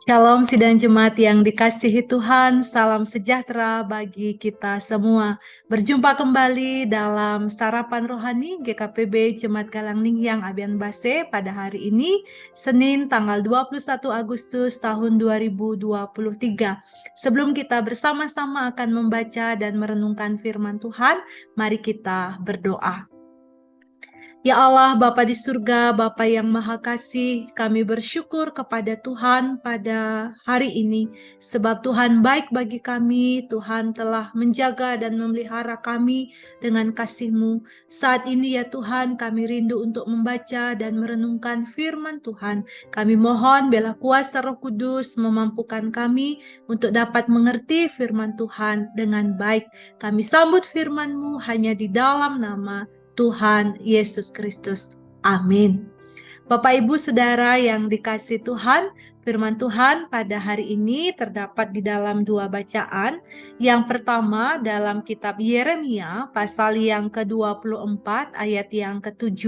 Shalom sidang jemaat yang dikasihi Tuhan, salam sejahtera bagi kita semua. Berjumpa kembali dalam Sarapan Rohani GKPB Jemaat Galang Ningyang Abian Base pada hari ini, Senin tanggal 21 Agustus tahun 2023. Sebelum kita bersama-sama akan membaca dan merenungkan firman Tuhan, mari kita berdoa. Ya Allah, Bapa di surga, Bapa yang Maha Kasih, kami bersyukur kepada Tuhan pada hari ini. Sebab Tuhan baik bagi kami, Tuhan telah menjaga dan memelihara kami dengan kasih-Mu. Saat ini ya Tuhan, kami rindu untuk membaca dan merenungkan firman Tuhan. Kami mohon bela kuasa Roh Kudus memampukan kami untuk dapat mengerti firman Tuhan dengan baik. Kami sambut firman-Mu hanya di dalam nama Tuhan Yesus Kristus. Amin. Bapak Ibu Saudara yang dikasihi Tuhan, firman Tuhan pada hari ini terdapat di dalam dua bacaan. Yang pertama dalam kitab Yeremia pasal yang ke-24 ayat yang ke-7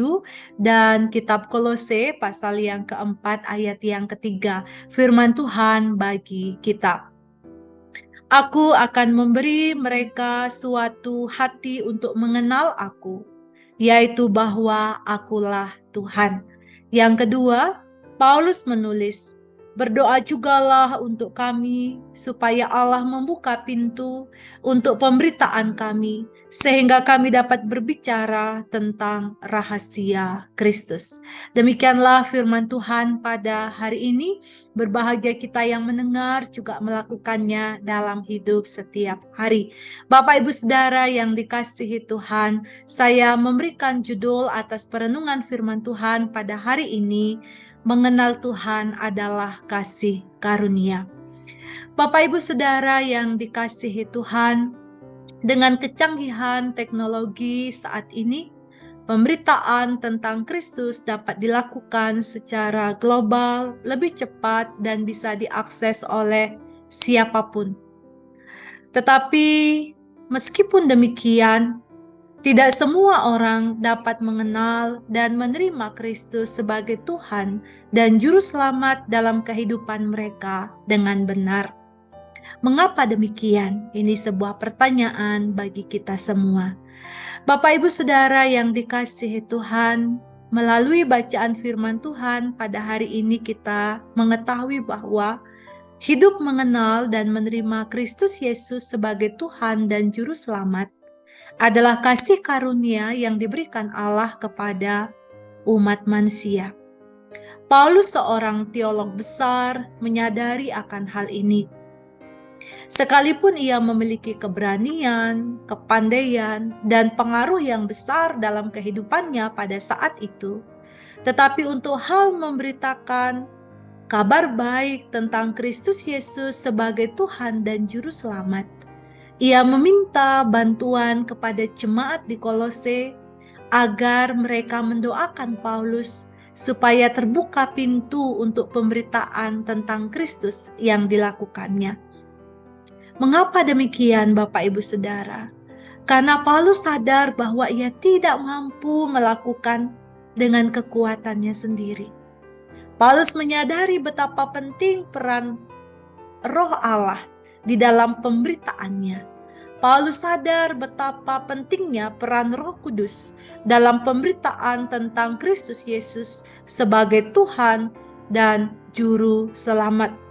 dan kitab Kolose pasal yang ke-4 ayat yang ke-3. Firman Tuhan bagi kita. Aku akan memberi mereka suatu hati untuk mengenal aku, yaitu bahwa akulah Tuhan. Yang kedua, Paulus menulis, berdoa jugalah untuk kami supaya Allah membuka pintu untuk pemberitaan kami sehingga kami dapat berbicara tentang rahasia Kristus. Demikianlah firman Tuhan pada hari ini. Berbahagia kita yang mendengar juga melakukannya dalam hidup setiap hari. Bapak Ibu Saudara yang dikasihi Tuhan, saya memberikan judul atas perenungan firman Tuhan pada hari ini, mengenal Tuhan adalah kasih karunia. Bapak Ibu Saudara yang dikasihi Tuhan, dengan kecanggihan teknologi saat ini, pemberitaan tentang Kristus dapat dilakukan secara global, lebih cepat dan bisa diakses oleh siapapun. Tetapi meskipun demikian, tidak semua orang dapat mengenal dan menerima Kristus sebagai Tuhan dan Juru Selamat dalam kehidupan mereka dengan benar. Mengapa demikian? Ini sebuah pertanyaan bagi kita semua. Bapak Ibu Saudara yang dikasihi Tuhan, melalui bacaan firman Tuhan pada hari ini kita mengetahui bahwa hidup mengenal dan menerima Kristus Yesus sebagai Tuhan dan Juru Selamat adalah kasih karunia yang diberikan Allah kepada umat manusia. Paulus, seorang teolog besar, menyadari akan hal ini. Sekalipun ia memiliki keberanian, kepandaian, dan pengaruh yang besar dalam kehidupannya pada saat itu, tetapi untuk hal memberitakan kabar baik tentang Kristus Yesus sebagai Tuhan dan Juru Selamat, ia meminta bantuan kepada jemaat di Kolose agar mereka mendoakan Paulus supaya terbuka pintu untuk pemberitaan tentang Kristus yang dilakukannya. Mengapa demikian Bapak Ibu Saudara? Karena Paulus sadar bahwa ia tidak mampu melakukan dengan kekuatannya sendiri. Paulus menyadari betapa penting peran Roh Allah di dalam pemberitaannya. Paulus sadar betapa pentingnya peran Roh Kudus dalam pemberitaan tentang Kristus Yesus sebagai Tuhan dan Juru Selamat.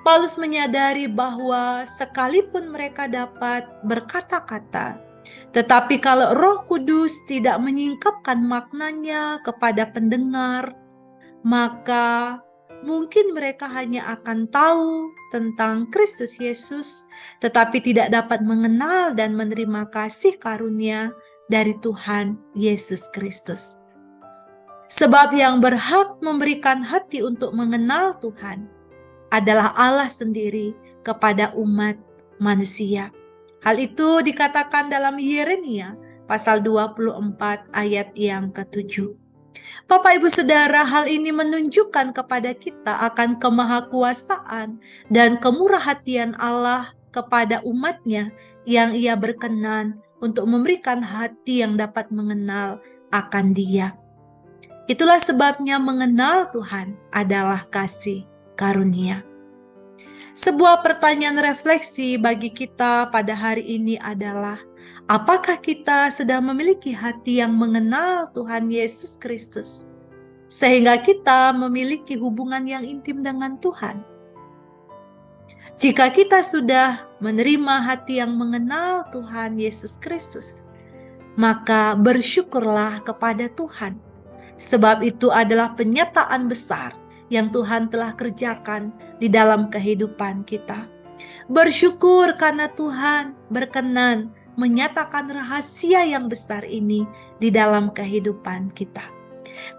Paulus menyadari bahwa sekalipun mereka dapat berkata-kata, tetapi kalau Roh Kudus tidak menyingkapkan maknanya kepada pendengar, maka mungkin mereka hanya akan tahu tentang Kristus Yesus, tetapi tidak dapat mengenal dan menerima kasih karunia dari Tuhan Yesus Kristus. Sebab yang berhak memberikan hati untuk mengenal Tuhan adalah Allah sendiri kepada umat manusia. Hal itu dikatakan dalam Yeremia pasal 24 ayat yang ke-7. Bapak Ibu Saudara, hal ini menunjukkan kepada kita akan kemahakuasaan dan kemurahhatian Allah kepada umatnya yang ia berkenan untuk memberikan hati yang dapat mengenal akan Dia. Itulah sebabnya mengenal Tuhan adalah kasih karunia. Sebuah pertanyaan refleksi bagi kita pada hari ini adalah, apakah kita sudah memiliki hati yang mengenal Tuhan Yesus Kristus, sehingga kita memiliki hubungan yang intim dengan Tuhan? Jika kita sudah menerima hati yang mengenal Tuhan Yesus Kristus, maka bersyukurlah kepada Tuhan, sebab itu adalah penyataan besar yang Tuhan telah kerjakan di dalam kehidupan kita. Bersyukur karena Tuhan berkenan menyatakan rahasia yang besar ini di dalam kehidupan kita.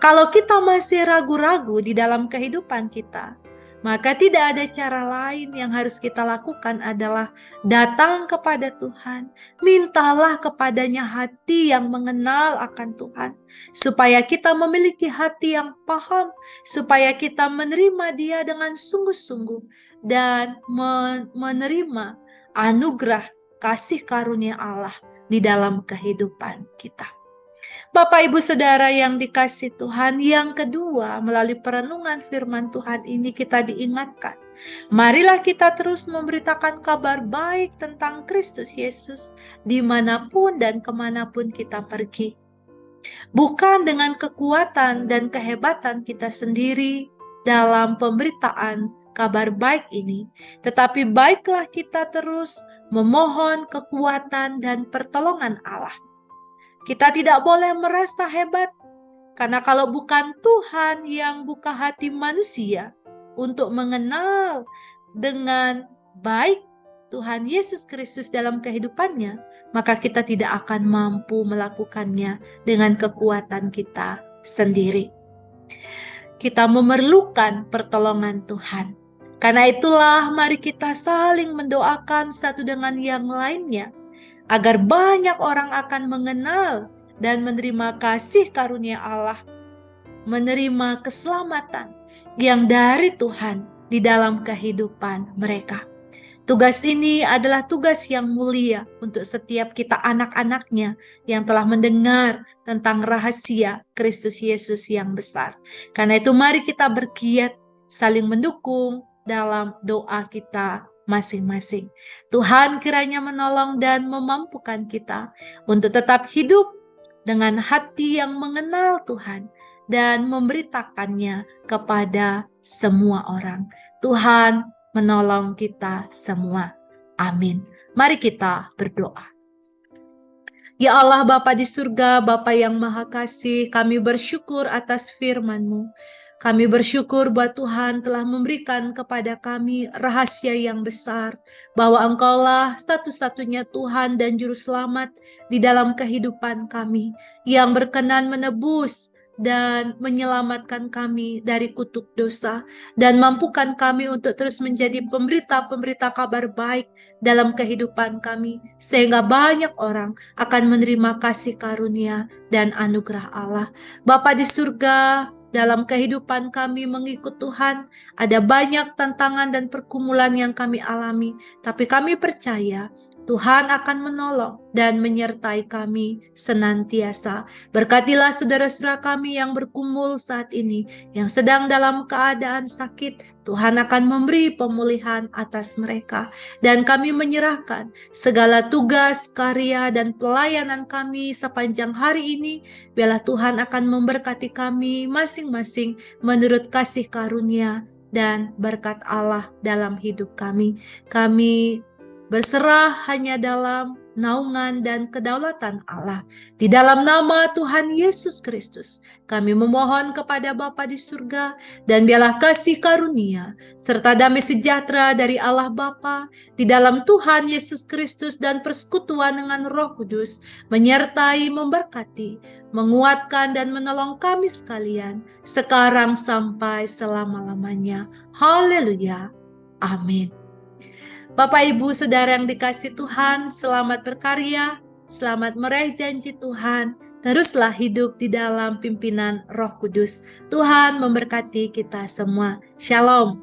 Kalau kita masih ragu-ragu di dalam kehidupan kita, maka tidak ada cara lain yang harus kita lakukan adalah datang kepada Tuhan. Mintalah kepadanya hati yang mengenal akan Tuhan, supaya kita memiliki hati yang paham, supaya kita menerima Dia dengan sungguh-sungguh dan menerima anugerah kasih karunia Allah di dalam kehidupan kita. Bapak Ibu Saudara yang dikasihi Tuhan, yang kedua, melalui perenungan firman Tuhan ini kita diingatkan, marilah kita terus memberitakan kabar baik tentang Kristus Yesus dimanapun dan kemanapun kita pergi. Bukan dengan kekuatan dan kehebatan kita sendiri dalam pemberitaan kabar baik ini, tetapi baiklah kita terus memohon kekuatan dan pertolongan Allah. Kita tidak boleh merasa hebat, karena kalau bukan Tuhan yang buka hati manusia untuk mengenal dengan baik Tuhan Yesus Kristus dalam kehidupannya, maka kita tidak akan mampu melakukannya dengan kekuatan kita sendiri. Kita memerlukan pertolongan Tuhan. Karena itulah mari kita saling mendoakan satu dengan yang lainnya, agar banyak orang akan mengenal dan menerima kasih karunia Allah, menerima keselamatan yang dari Tuhan di dalam kehidupan mereka. Tugas ini adalah tugas yang mulia untuk setiap kita anak-anaknya yang telah mendengar tentang rahasia Kristus Yesus yang besar. Karena itu mari kita bergiat saling mendukung dalam doa kita masing-masing. Tuhan kiranya menolong dan memampukan kita untuk tetap hidup dengan hati yang mengenal Tuhan dan memberitakannya kepada semua orang. Tuhan menolong kita semua. Amin. Mari kita berdoa. Ya Allah Bapa di surga, Bapa yang Maha Kasih, kami bersyukur atas firman-Mu. Kami bersyukur bahwa Tuhan telah memberikan kepada kami rahasia yang besar, bahwa Engkaulah satu-satunya Tuhan dan Juru Selamat di dalam kehidupan kami, yang berkenan menebus dan menyelamatkan kami dari kutuk dosa, dan mampukan kami untuk terus menjadi pemberita-pemberita kabar baik dalam kehidupan kami, sehingga banyak orang akan menerima kasih karunia dan anugerah Allah. Bapa di surga, dalam kehidupan kami mengikut Tuhan, ada banyak tantangan dan pergumulan yang kami alami, tapi kami percaya Tuhan akan menolong dan menyertai kami senantiasa. Berkatilah saudara-saudara kami yang bergumul saat ini, yang sedang dalam keadaan sakit. Tuhan akan memberi pemulihan atas mereka. Dan kami menyerahkan segala tugas, karya, dan pelayanan kami sepanjang hari ini. Biarlah Tuhan akan memberkati kami masing-masing menurut kasih karunia dan berkat Allah dalam hidup kami. Kami berserah hanya dalam naungan dan kedaulatan Allah. Di dalam nama Tuhan Yesus Kristus, kami memohon kepada Bapa di surga, dan biarlah kasih karunia serta damai sejahtera dari Allah Bapa di dalam Tuhan Yesus Kristus dan persekutuan dengan Roh Kudus menyertai, memberkati, menguatkan dan menolong kami sekalian sekarang sampai selama-lamanya. Haleluya. Amin. Bapak Ibu Saudara yang dikasihi Tuhan, selamat berkarya, selamat meraih janji Tuhan. Teruslah hidup di dalam pimpinan Roh Kudus. Tuhan memberkati kita semua. Shalom.